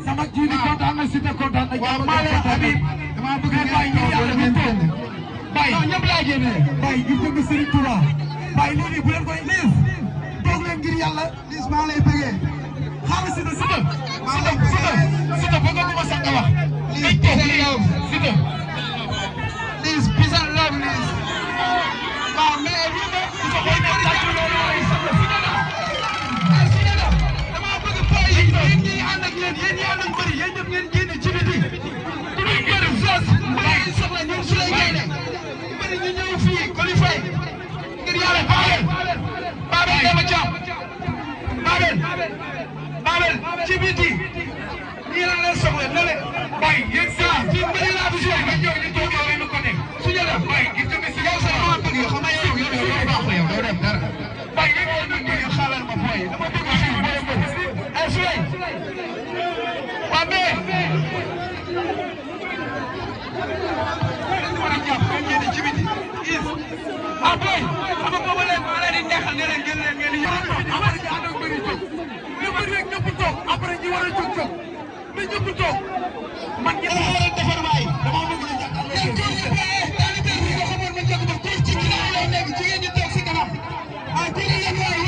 sama jiili kontaan na Siteu kontaan na waaw maa leen Habib dama bëgg ngeen bay ñëpp laa génne bay ngir jëm Serigne Touba bay lii bu leen koy liis toog leen ngir yàlla liis maa lay bëggee xaaral Siteu bëgg ko ma sax nga wax liis Siteu liis bisa love liis waaw mais lii de ko koy def tàcc loolu ay sama Siteu dama bëgg boy yi yéen ñi ànd ak yéen ñi ànd ak bëri yéen ñëpp ngeen génne ci biti duñu ngeen sos mbay soxla ñun su lay génne bëri ñu ñëw fii qualifié ngir yàlla Babel dama jàpp Babel ci biti nii laa leen soxla ne le bay yéen saa fii bëri laa fi joué nga ñëw ñu toog yow ñu ko nekk suñu la bay gis nga si yow sax dama bëgg xam nga yow baax la yow doo dem dara bay yéen ñoo ñu xaalal ma boy dama bëgg fii bëri ay suy waa mais war a jàpp ngeen génne ci biti is ah boy xam nga boobu leen maa leen di neexal ne leen ngeen di après ñu ànd ak bëri jóg ñu bëri rek ñëpp toog après ñu war a jóg mais ñëpp toog man ngeen war a defar waay dama bëgg ñu jàkkaarloo ma jóg ba ko ci ginnaaw lay nekk jigéen ñi toog si kanam ah jëlee leen waay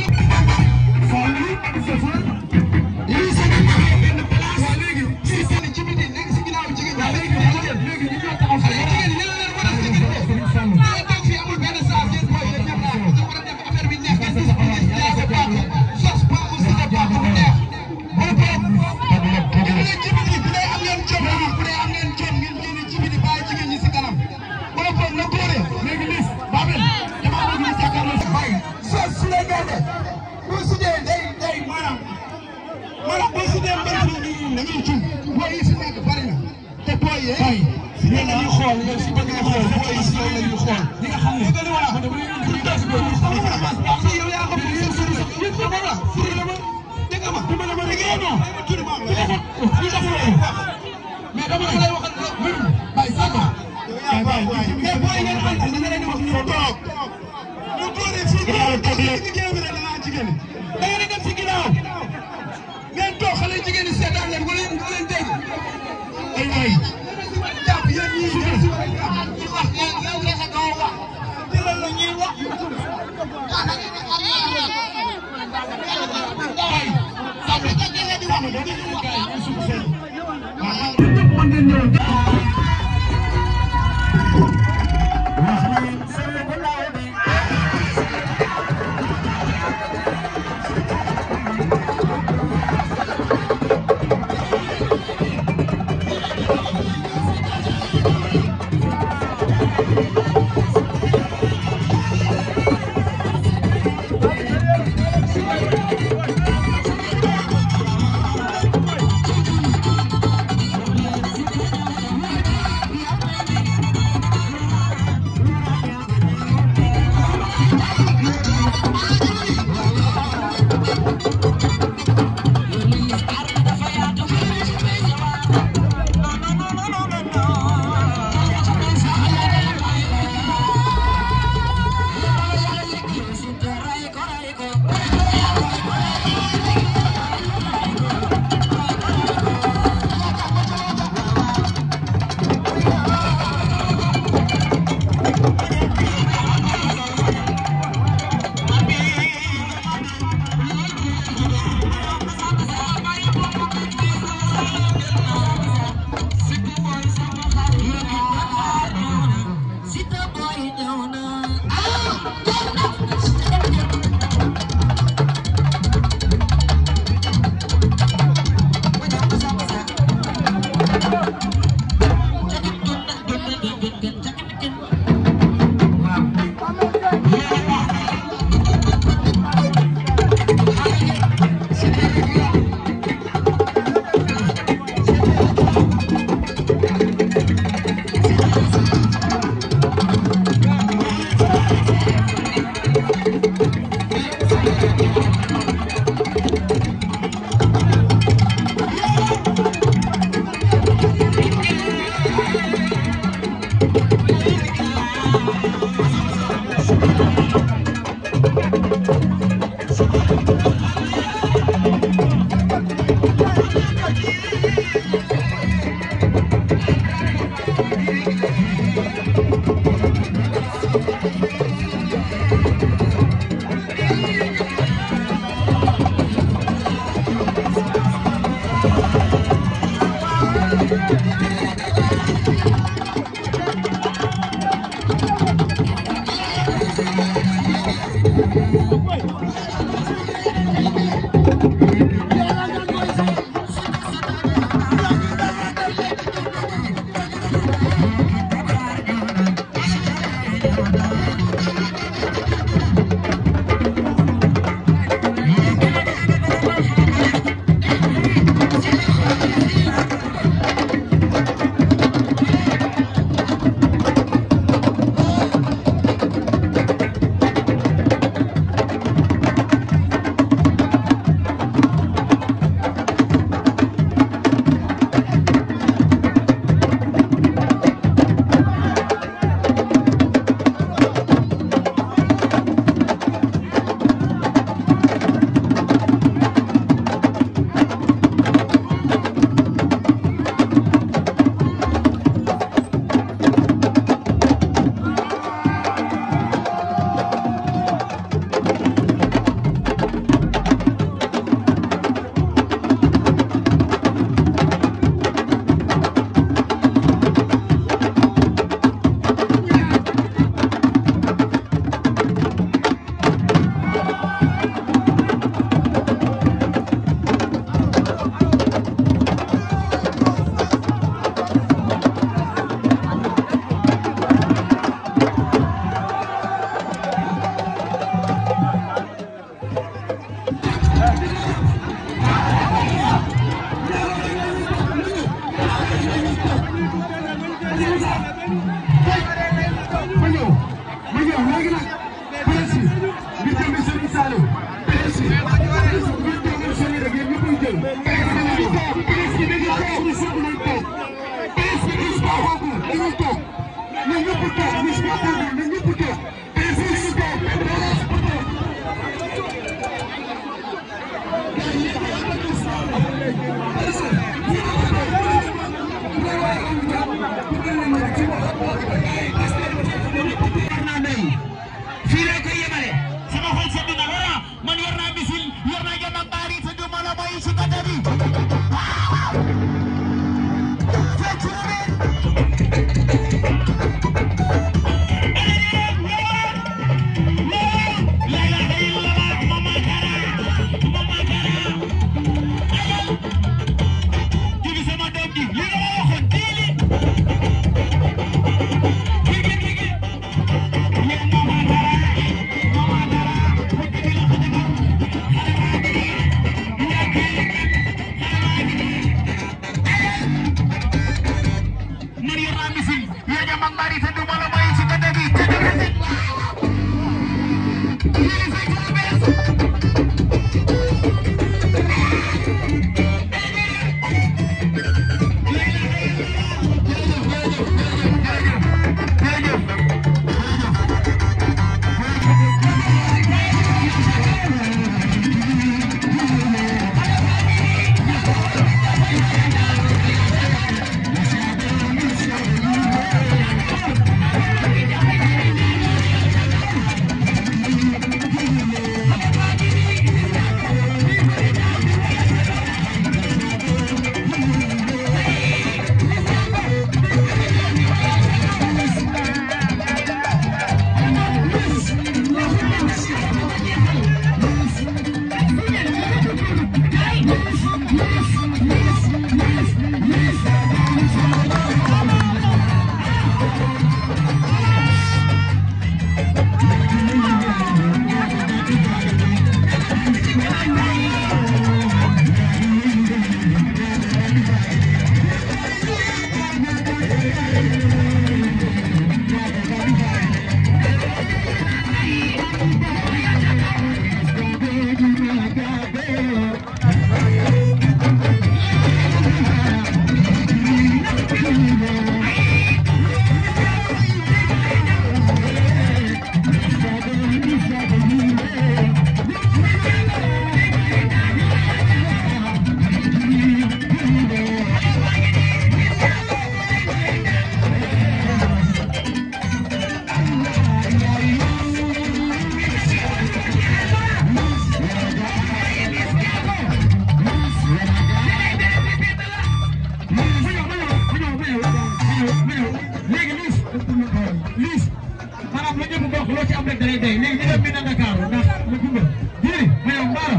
maanaam lu ñëpp bokk loo ci am rek da lay doy léegi ñu dem mi na Dakar ndax ma kumba jiri ma yow mbaaro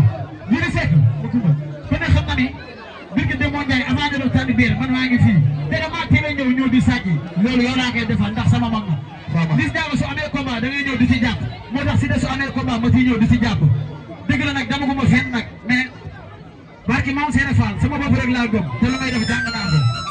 jiri sekk ma kumba ku ne xam na ni birgi de moo Njaay avant de doon tànn biir man maa ngi fii te damaa teel a ñëw di sàcc loolu yow laa koy defal ndax sama mag nga Liss Ndiago su amee combat da ngay ñëw di ci jàpp moo tax si de su amee combat ma ciy ñëw di ci jàpp dëgg la nag dama ko ma fenn nag mais barki maam Sene Fall sama bopp rek laa gëm te lu may def jàng naa ko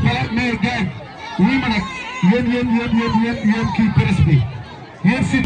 voilà mais gars yi ma nag yéen kii presse bi yéen si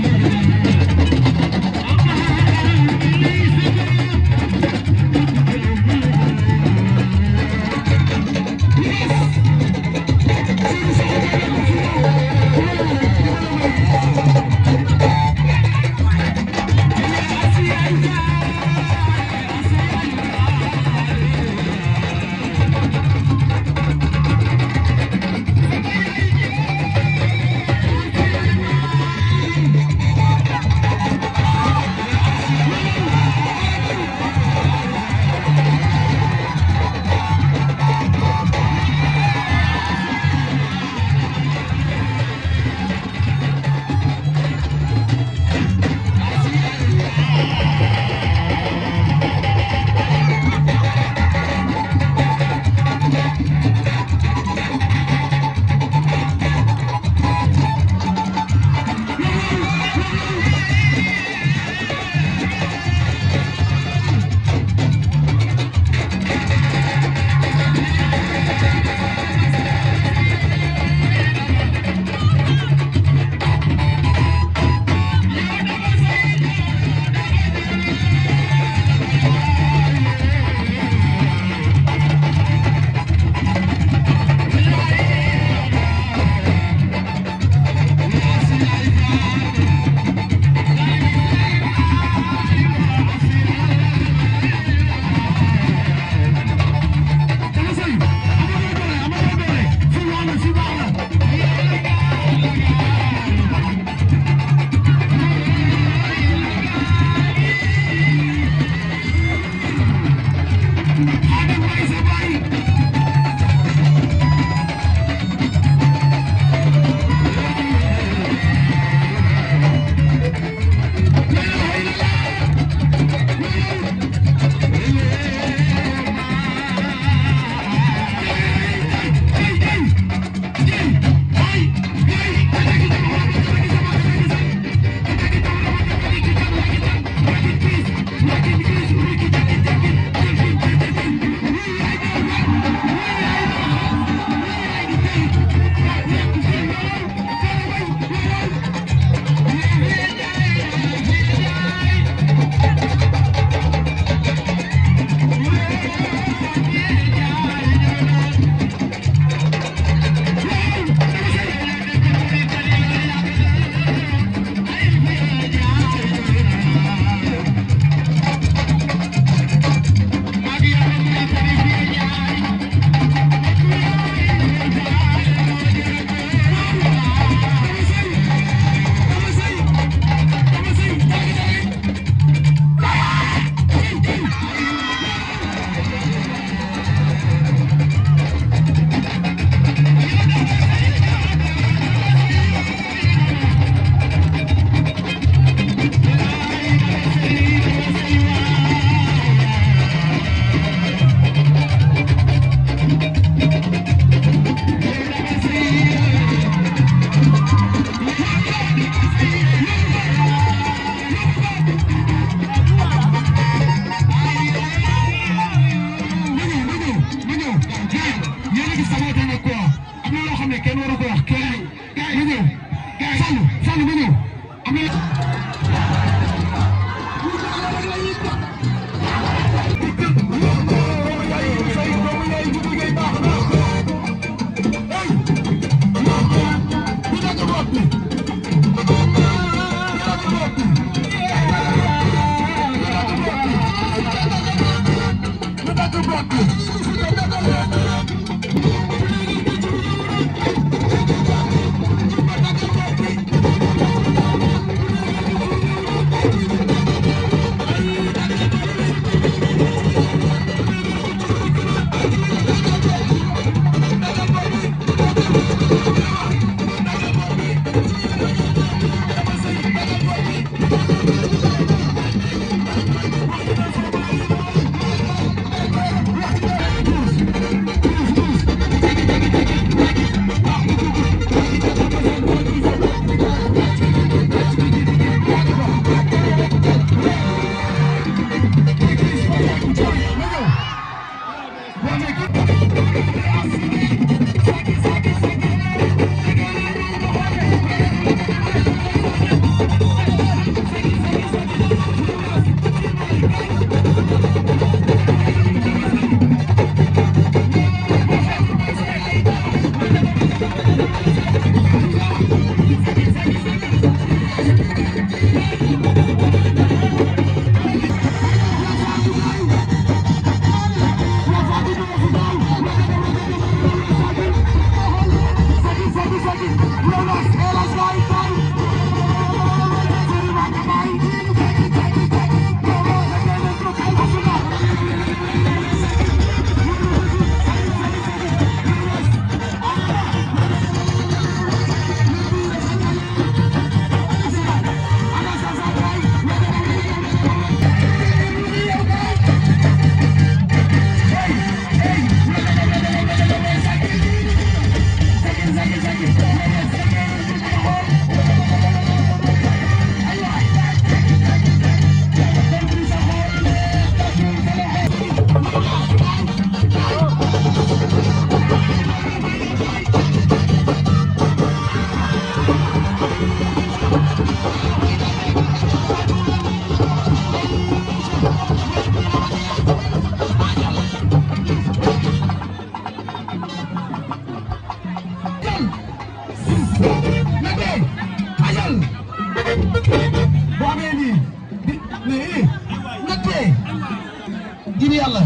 ngir yàlla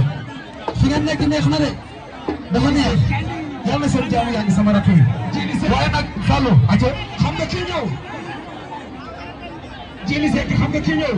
fi ngeen nekk neex na de dafa neex yàlla seen jaamu yaa ngi sama rakk yi waaye nag Fallou aca xam nga kii ñëw Jili Seck xam nga kii ñëw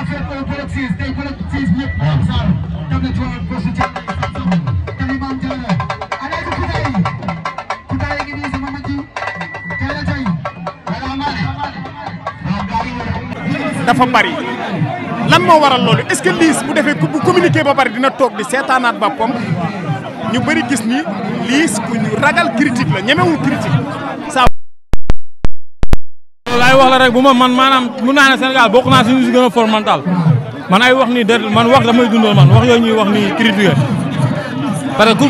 laa fekk Polok 6 tey Polok 6 ñëpp Maam Sarr dem na ci wàllu poste ci tamit Maam Diarra allez ku tay ngi nii sama mag yi tey la tey dafa bari lan moo waral loolu est-ce que Liss bu defee bu communiqué ba bari dina toog di seetaanaat boppam ñu bëri gis ni Liss ku ñu ragal critique la ñemewul critique saa. laay wax la rek bu ma man maanaam mun naa ne Sénégal bokk naa si ñu si gën a fort mental man ay wax nii de man wax damay dundal man wax yooyu ñuy wax nii critiquer parce que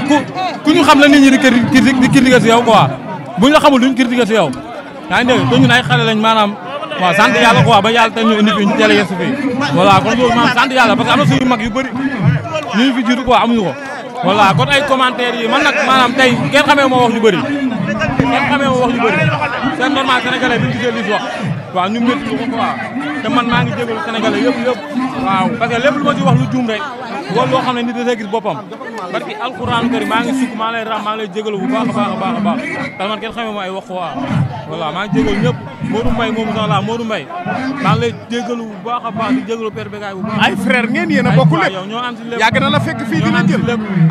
ku ñu xam la nit ñi di critiquer si yow quoi bu ñu la xamul duñ critiquer si yow yaa ngi dégg te ñun ay xale lañ maanaam waaw sant yàlla quoi ba yàlla tey ñu indi fi ñu teel a yegsi fii voilà kon loolu maanaam sant yàlla parce que am na suñu mag yu bëri ñu fi jiitu quoi amuñu ko voilà kon ay commentaires yi man nag maanaam tey kenn xamee moo wax ñu bëri kenn xamee moo wax ñu bëri c'est normal sénégalais bi ñu gisee Liss wax waaw ñu métti lu ko quoi te man maa ngi jégalu sénégalais yëpp waaw parce que lépp lu ma ci wax lu juum rek wala loo xam ne nit dafay gis boppam barki alxuraanu kari maa ngi sukk maa lay raam maa lay jégalu bu baax a baax a baax a baax te man kenn xamee moo ay wax quoi voilà maa ngi jégalu ñëpp Modou Mbaye moomu sax la Modou Mbaye maa ngi lay jégalu bu baax a baax di jégalu Père Bécaye bu baax ay frère ngeen yéen a bokk lépp yow ñoo am si lépp yàgg na la fekk fii dina jël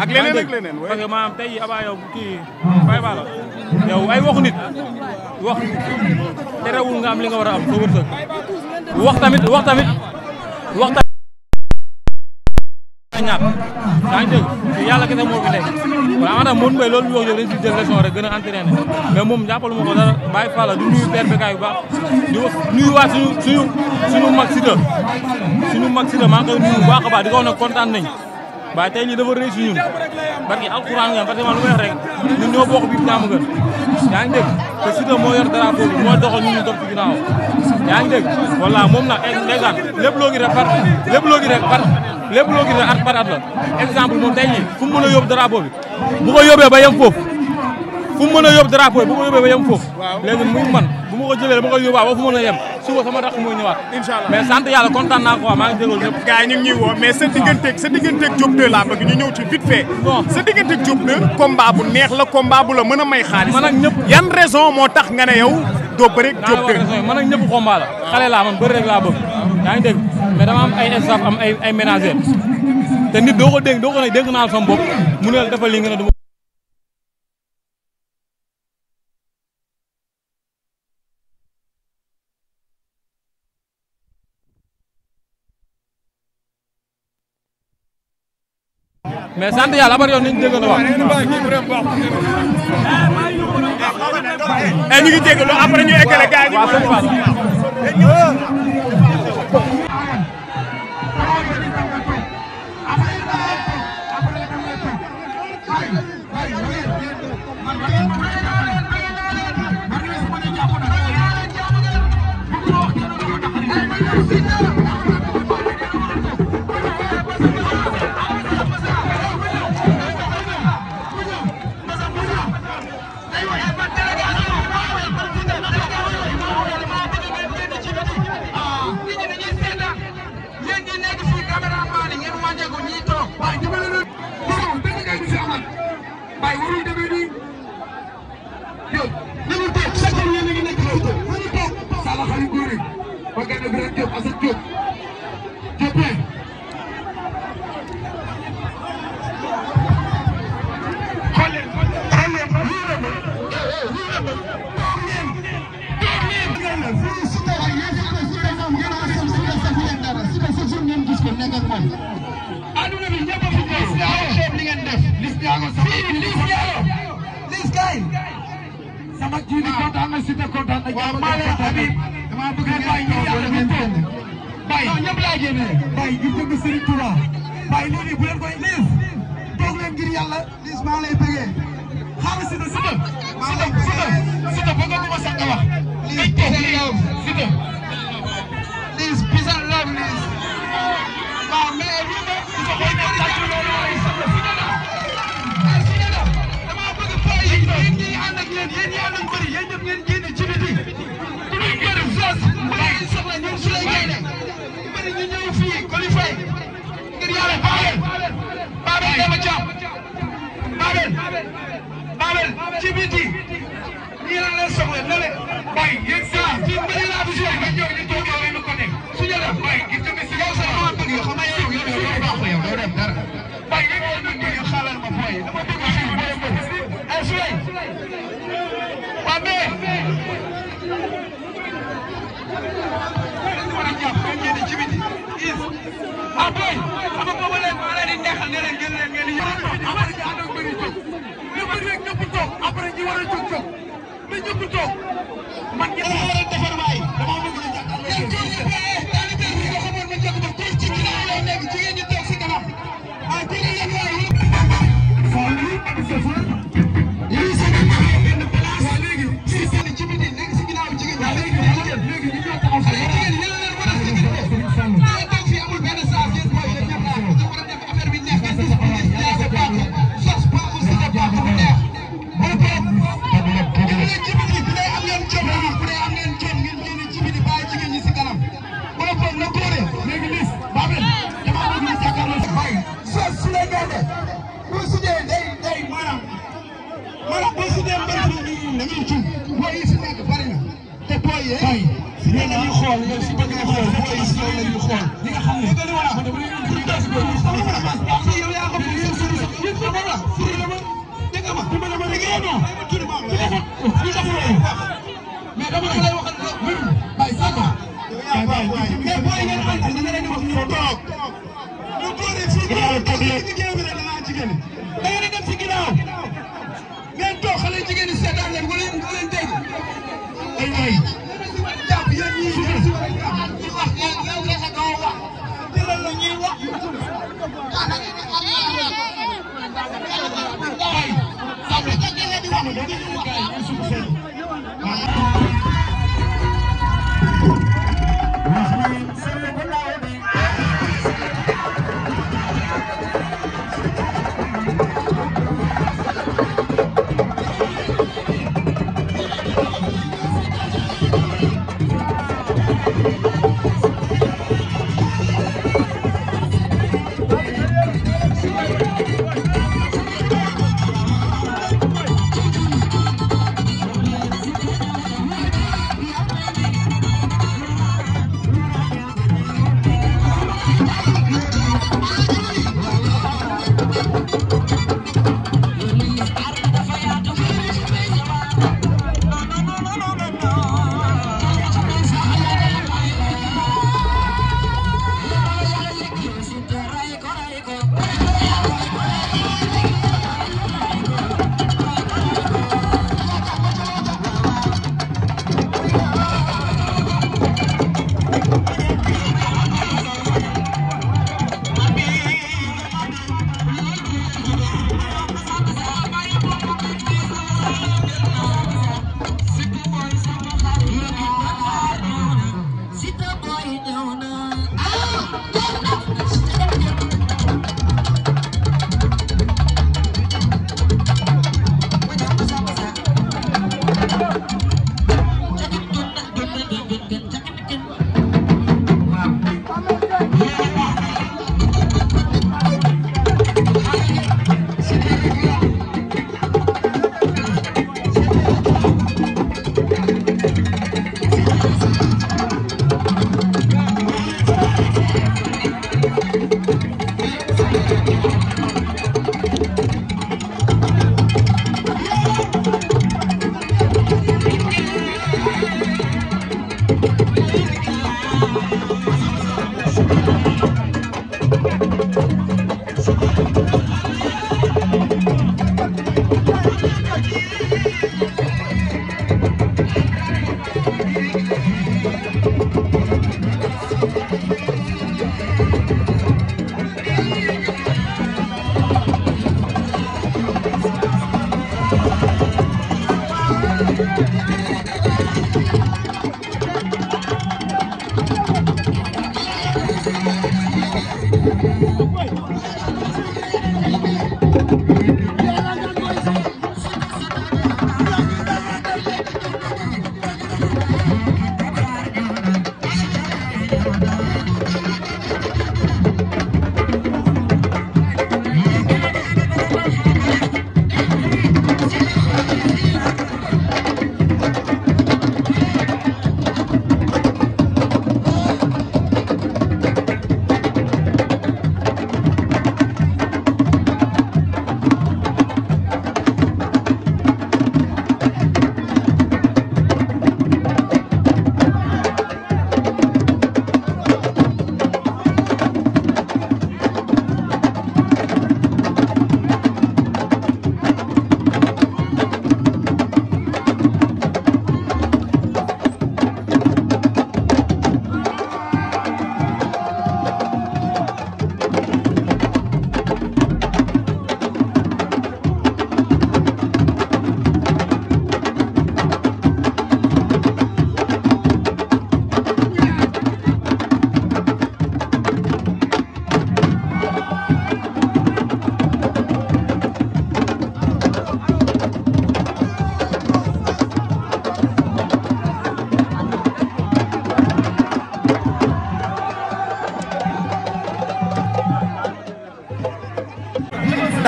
ak leneen ak leneen parce que maanaam tey abaa yow kii Baye Balla yow ay waxu nit wax terewul nga am li nga war a am sa wërsëg wax tamit ñaat yaa ngi dégg yàlla kese moo fi nekk wala maanaam Modou Mbaye loolu ñu wax yow dañ si jël leçon rek gën a entraîné mais moom jàppalu ma ko dara bàyyi Falla du nuyu Père Bécaye bu baax di nuyuwaat suñu mag Siteu maa ngi koy nuyu bu baax a baax di ko wax ne kontaan nañ waaye tey lii dafa rëy si ñun barki alxuraan nga parce que man lu may wax rek ñun ñoo bokk biir ñaamu gën yaa ngi dégg te Siteu moo yor drapeau bi moo doxal ñun ñu topp ci ginnaaw yaa ngi dégg voilà moom nag ndeysaan lépp loo gis rek at par at la exemple moom tey jii fu mu mën a yóbbu drapeau bi bu ko yóbbee ba yem foofu fu mu mën a yóbbu drapeau bi bu ko yóbbee ba yem foofu léegi muy man bu ma ko jëlee dama koy yóbbaa ba fu mën a yem suba sama dàq mooy ñëwaat inchaallah mais sant yàlla kontaan naa quoi maa ngi jégalu ñëpp gars yi ñu ngi ñuy woo mais sa digganteeg Diop 2 laa bëgg ñu ñëw ci vite fait sa digganteeg Diop 2 combat bu neex la combat bu la mën a may xaalis man ak ñëpp yan raison moo tax nga ne yow doo bëri Diop 2 man ak ñëpp combat la xale laa man bëri rek laa bëgg yaa ngi dégg mais dama am ay staff am ay ménagère te nit doo ko ne dénk naa sama bopp mu ne la defal li nga ne du mais sant yàlla abar yoon nañu dégg na wax ñu ngi jégalu après ñu eggale gars yi suñu la waaye gis nga si yow sax dama bëgg yow xam nga yow baax na yow doo def dara waaye li nga doon bëgg xaalal ma fooy dama bëgg si booy bëgg ay Souley waa mais war a jàpp ngeen génne ci biti is ah boy xam nga boobu leen maa leen di neexal ne leen gën leen ngeen di yore après ñu ànd ak bëri jóg ñu bëri rek ñëpp toog après ñu war a jóg jóg mais ñëpp toog man ngeen war a defar waay dama bëgg ñu jàkkaarloo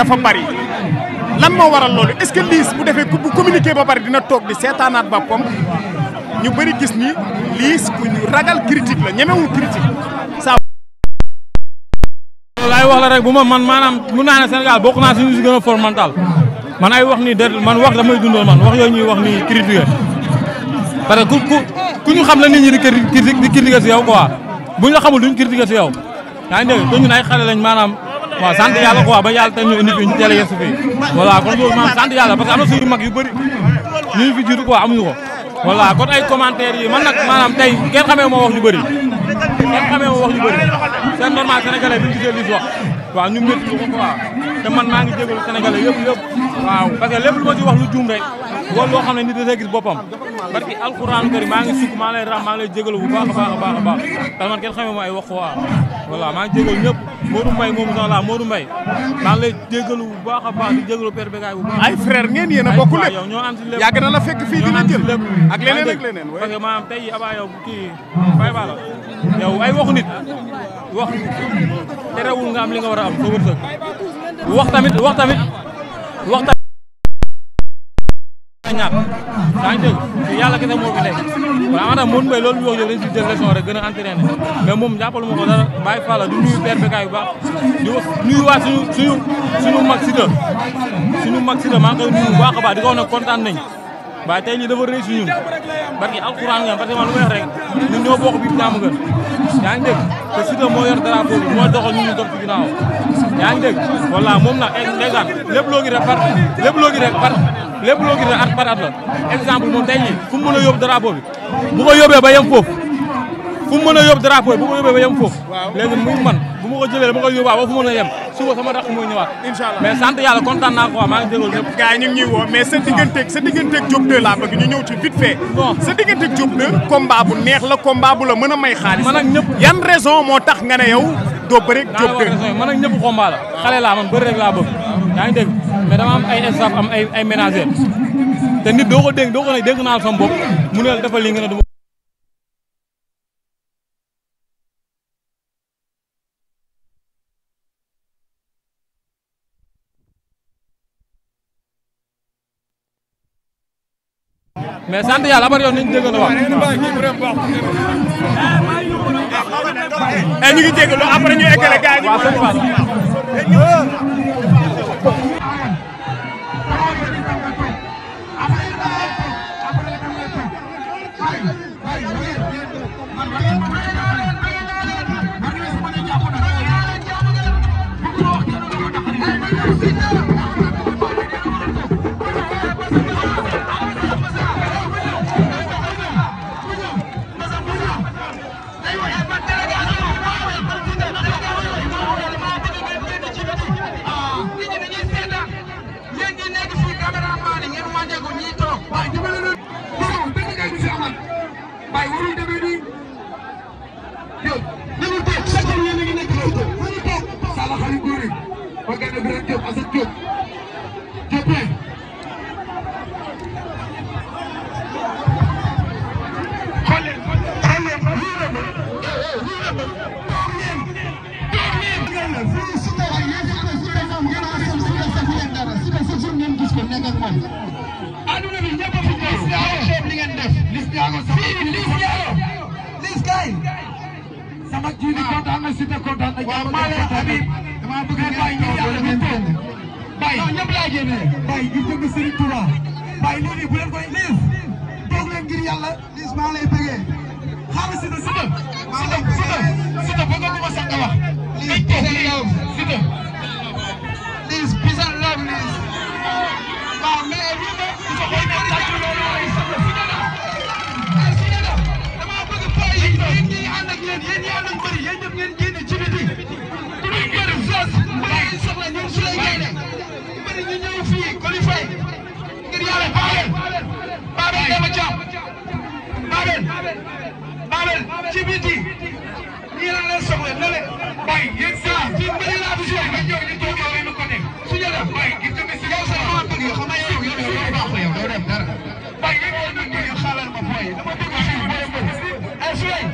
dafa bari lan moo waral loolu est-ce que Liss bu defee bu communiqué ba bari dina toog di seetaanaat boppam ñu bëri gis ni Liss ku ñu ragal critique la ñemewul critique saa. laay wax la rek bu ma man maanaam mun naa ne Sénégal bokk naa si ñu si gën a fort mental man ay wax nii man wax damay dundal man wax yooyu ñuy wax nii critiquer parce que ku ñu xam la nit ñi di critiquer si yow quoi bu ñu la xamul duñ critiquer si yow yaa ngi dégg te ñun ay xale lañ maanaam waaw sant yàlla quoi ba yàlla tey ñu indi fi ñu teel a yeesu fii voilà kon loolu maanaam sant yàlla parce que am na suñu mag yu bëri ñu fi jiitu quoi amuñu ko voilà kon ay commentaires yi man nag maanaam tey kenn xamee moo wax ju bëri kenn xamee moo wax ju bëri c'est normal sénégalais bi ñu gisee Liss wax waaw ñu métti ko quoi te man maa ngi jégalu sénégalais yëpp waaw parce que lépp lu ma ci wax lu juum rek wala loo xam ne nit da gis boppam barki alxuraan kari maa ngi sukk maa lay rax maa lay jégalu bu baax a baax a baax a baax parce que man kenn xamee ma ay wax quoi voilà maa ngi jégalu ñëpp Modou Mbaye moomu sax la Modou Mbaye maa ngi lay jégalu bu baax a baax di jégalu Père Bécaye bu baax ay frère ngeen yéen a bokk lépp yow ñoo am si lépp yàgg na la fekk fii dina jël ak leneen ak leneen parce que maanaam tey abaa yow kii Baye Balla yow ay waxu nit wax terewul nga am li nga war a am sa wërsëg wax tamit ñaar yaa ngi dégg yàlla kese moo fi nekk waaw maanaam Modou Mbaye loolu ñu wax yow dañ si jël leçon rek gën a entraîné mais moom jàppalu ma ko dara Baye Fall du nuyu Père Bécaye bu baax di nuyuwaat suñu mag Siteu maa ngi koy nuyu bu baax a baax di ko wax ne kontaan nañ waaye tey lii dafa réussi ñun barki alxuraan nga parce que man lu may wax rek ñun ñoo bokk biir jàmm gën yaa ngi dégg te Siteu moo yor drapeau bi moo doxal ñun ñu topp ci ginnaaw yaa ngi dégg voilà moom nag ndeysaan lépp loo gis rek at par at la exemple moom tey jii fu mu mën a yóbbu drapeau bi bu ko yóbbee ba yem foofu fu mu mën a yóbbu drapeau bi bu ko yóbbee ba yem foofu léegi muy man bu ma ko jëlee dama koy yóbbaa ba fu mën a yem suba sama rakk mooy ñëwaat inchaallah mais sant yàlla kontaan naa ko maa ngi jégalu ñëpp gars yi ñu ngi ñuy woo mais sa digganteeg Diop 2 laa bëgg ñu ñëw ci vite fait bon sa digganteeg Diop 2 combat bu neex la combat bu la mën a may xaalis man ak ñëpp yan raison moo tax nga ne yow doo bëri Diop 2 man ak ñëpp combat la xale laa man bëri rek laa bëgg yaa ngi dégg mais dama am ay staff am ay ménagère te nit doo ko ne dénk naa sama bopp mu ne la defal li nga ne mais sant yàlla abar yow nañu dégg na wax ñu ngi jégalu après ñu eggale gars yi sama jiw bi kontaan na Siteu kontaan na. waaw maa leen Habib dama bëgg ngeen yàlla ngeen toog Baye ñëpp laa génnee Baye di jënd Serigne Touba Baye lii nii bu leen koy Liss toog leen ngir yàlla Liss maa lay bëggee xaaral Siteu bëgg nga ma sax nga wax. Liss peace and love Siteu Liss peace and love Liss waaw mais lii de su ko xool mais tàcc loolu mooy Siteu dama bëgg Baye yéen ñi ànd ak yéen ñi ànd ak bëri yéen ñëpp ngeen génn ci biti ku ñu gën a sos bëri soxla ñun su lay génne bëri ñu ñëw fii qualifié ngir yàlla Babel dama jàpp Babel ci biti ñii la leen soxla na leen Baye yéen saa fi bëri laa du joué nga ñëw ñu toog yow rek ko nekk su ñu def Baye gis nga si yow sax dama bëgg yow xam nga yow baax la yow doo def dara Baye yéen ñoo nag ñu xaalal ma fooy dama bëgg fii ma dem ay Souley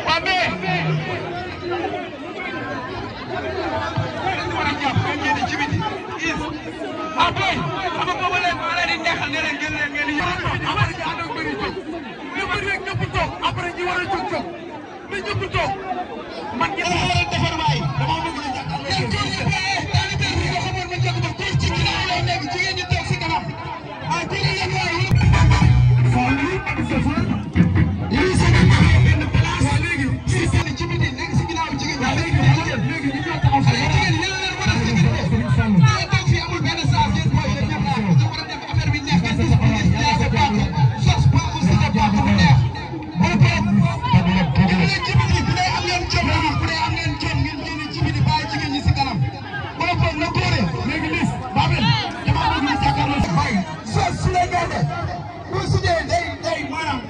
Babel boy xam nga boobu léegi maa leen di neexal ne leen ngeen di ñëw après ñu ànd ak bëri jóg ñu bëri rek ñëpp toog après ñi war a jóg jóg na ñëpp toog man ngeen war a defar waay dama bëgg ñu jàkkaarloo ngeen ko taalibe bi nga xamoon ma jëkk ba ko ci ginnaaw lay nekk jigéen ñi toog si kanam ay ko leen waay fallu safa yi sa benn place wa léegi ci seen ci biti nekk si ginnaaw jigéen ñi léegi ñu ñoo taxaw fa jigéen ñi leen war a sécurité toog fi amul benn saa ngeen mooy yéen ñëpp laa ko war a def affaire bi neex ngeen gis police jaase baax sos ba aussi da baax mu neex bu dee am ngeen jom bu dee am ngeen jom ngeen génne ci biti bàyyi jigéen ñi si kanam boo ko na góore léegi lis babel dama bëgg ñu jàkkaarloo si bàyyi sos su lay gaade bu su dee day maanaam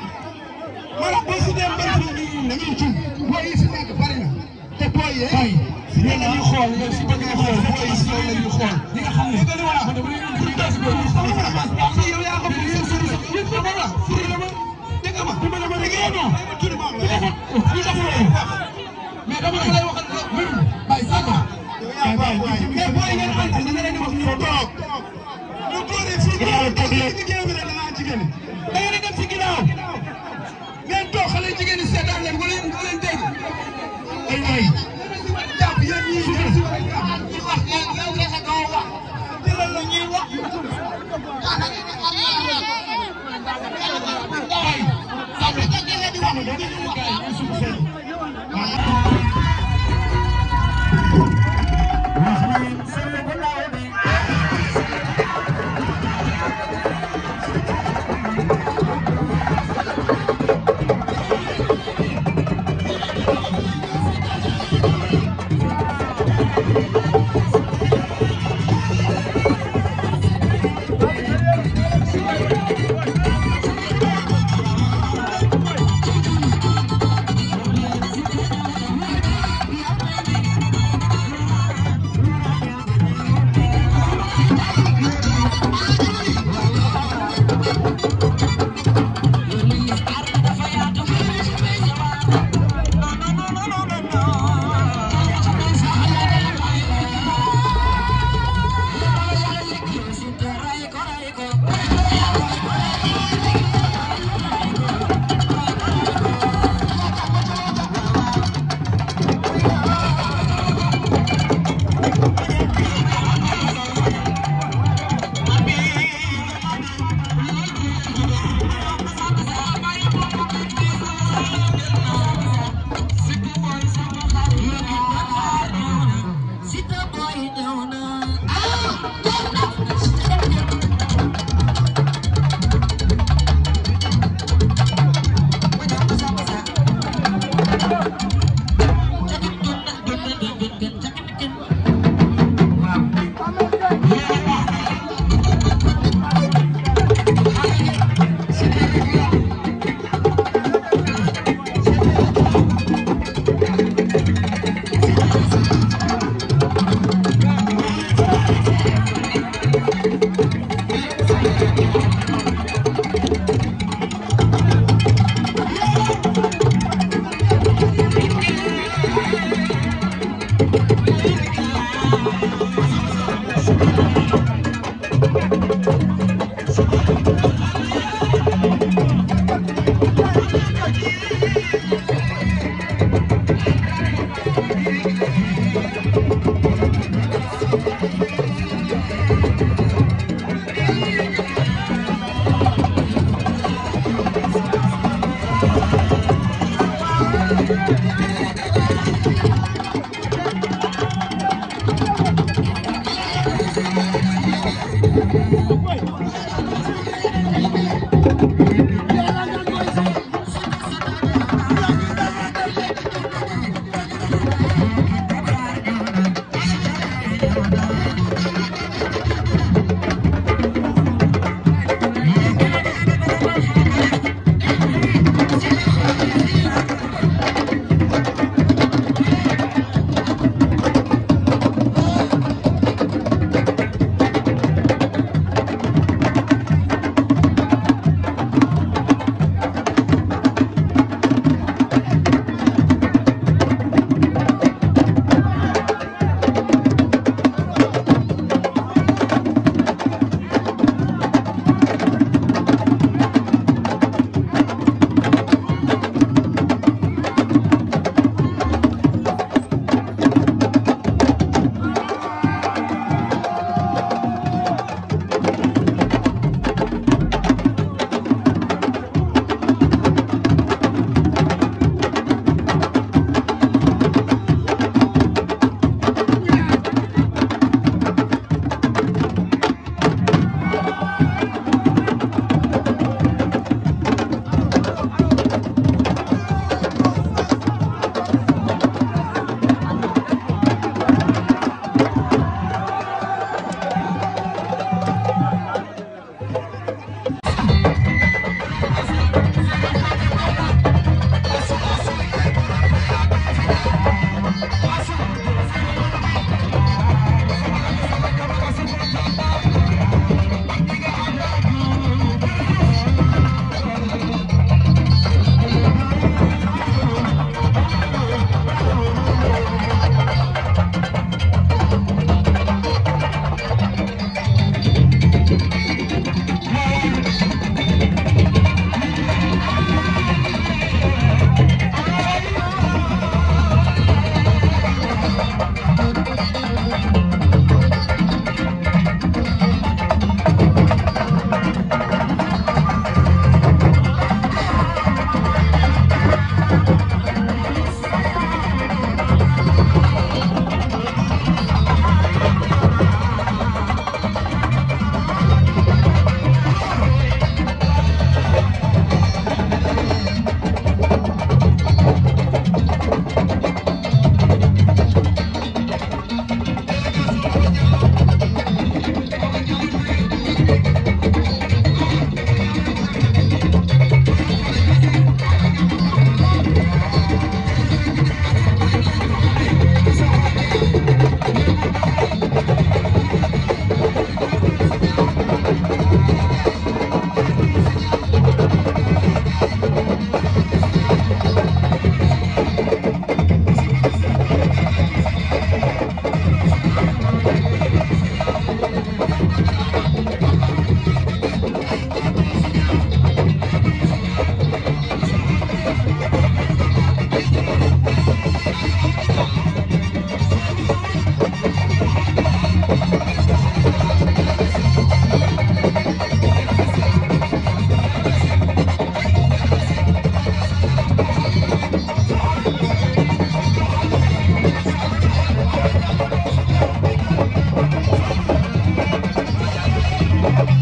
boo su dee mbir mi da ngay jum booy yi fi nekk bari na te booy yi si ñoom la ñuy xool yow si bëgg nga xool booy yi si yow la ñuy xool li nga xam ne dëgg la wala yow yaa ko fi yow sori yéen ko la sori la ma dégg nga ma dama la ma dégg nga non tuuti ma la mais dama lay waxal bay sama mais booy yi ngeen àndal da nga leen di wax ñu toog ñu góore fii ci géew bi da nga jigéen da ngeen di dem si ginnaaw ngeen toog xale jigéen ñi seetaan leen wala leen dégg ay waay jàpp yéen ñii ñu wax yow kese doo wax jëlal la ñuy wax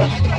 Thank you.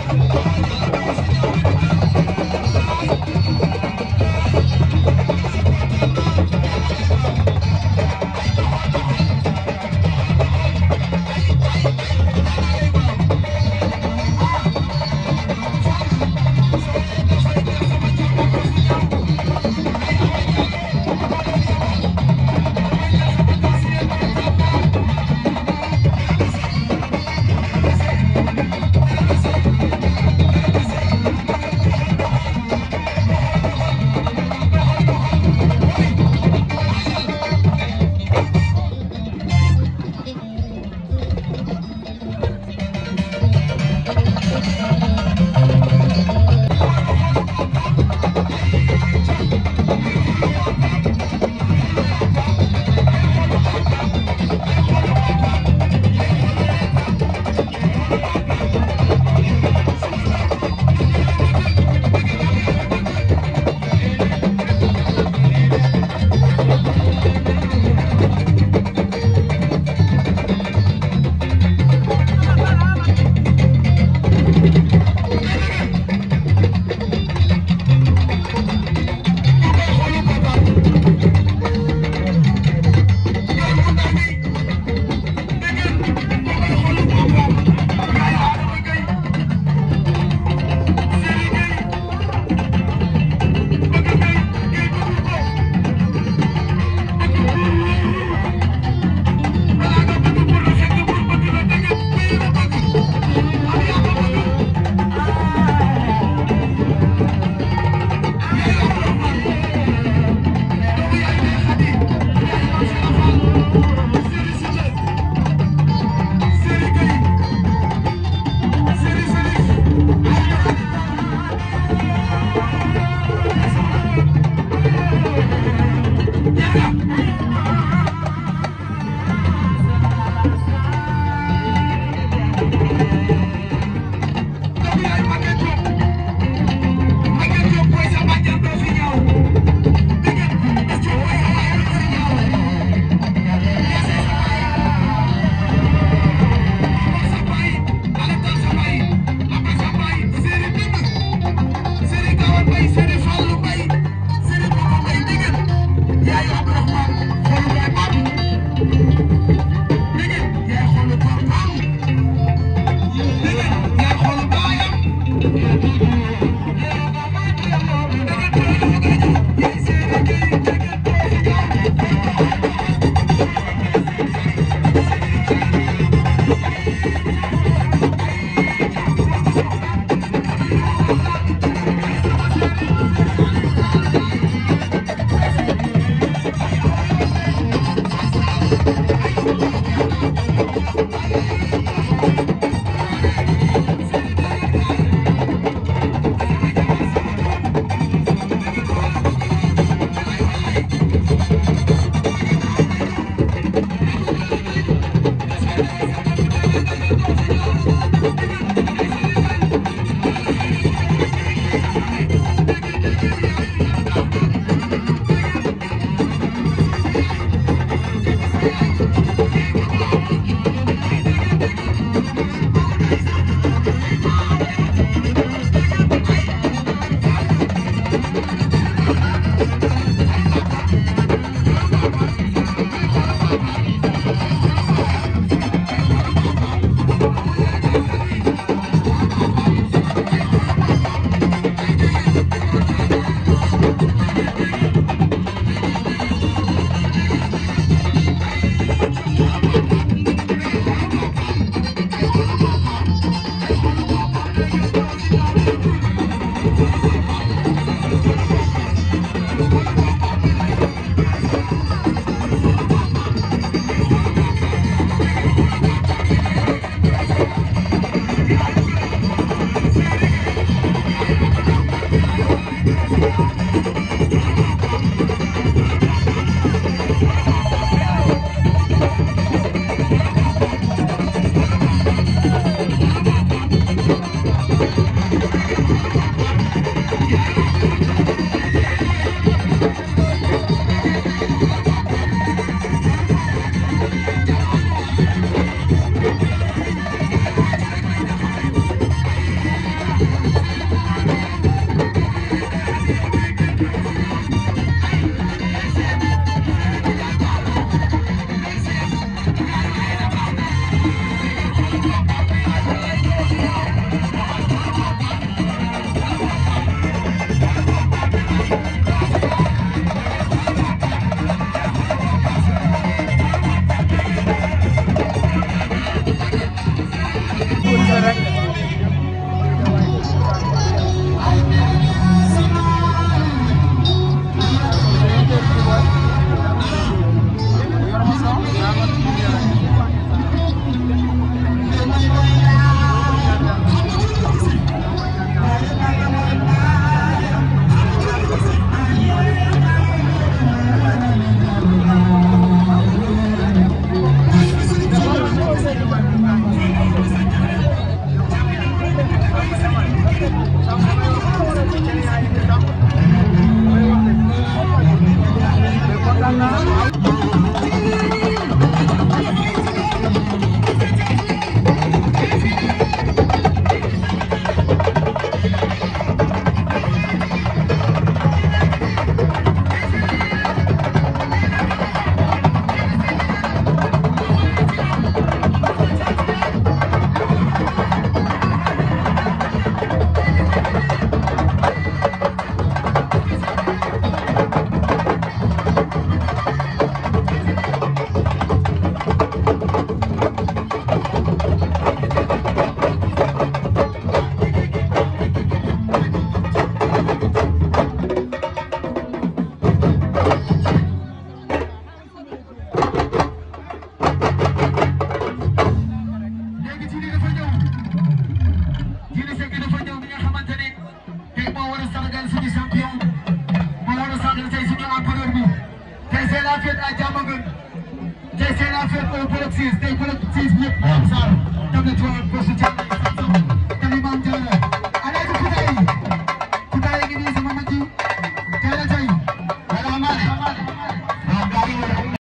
Tey c'est la fête au bloc 6 tey bloc 6 bi yëpp am Sarr dem na ci wàllu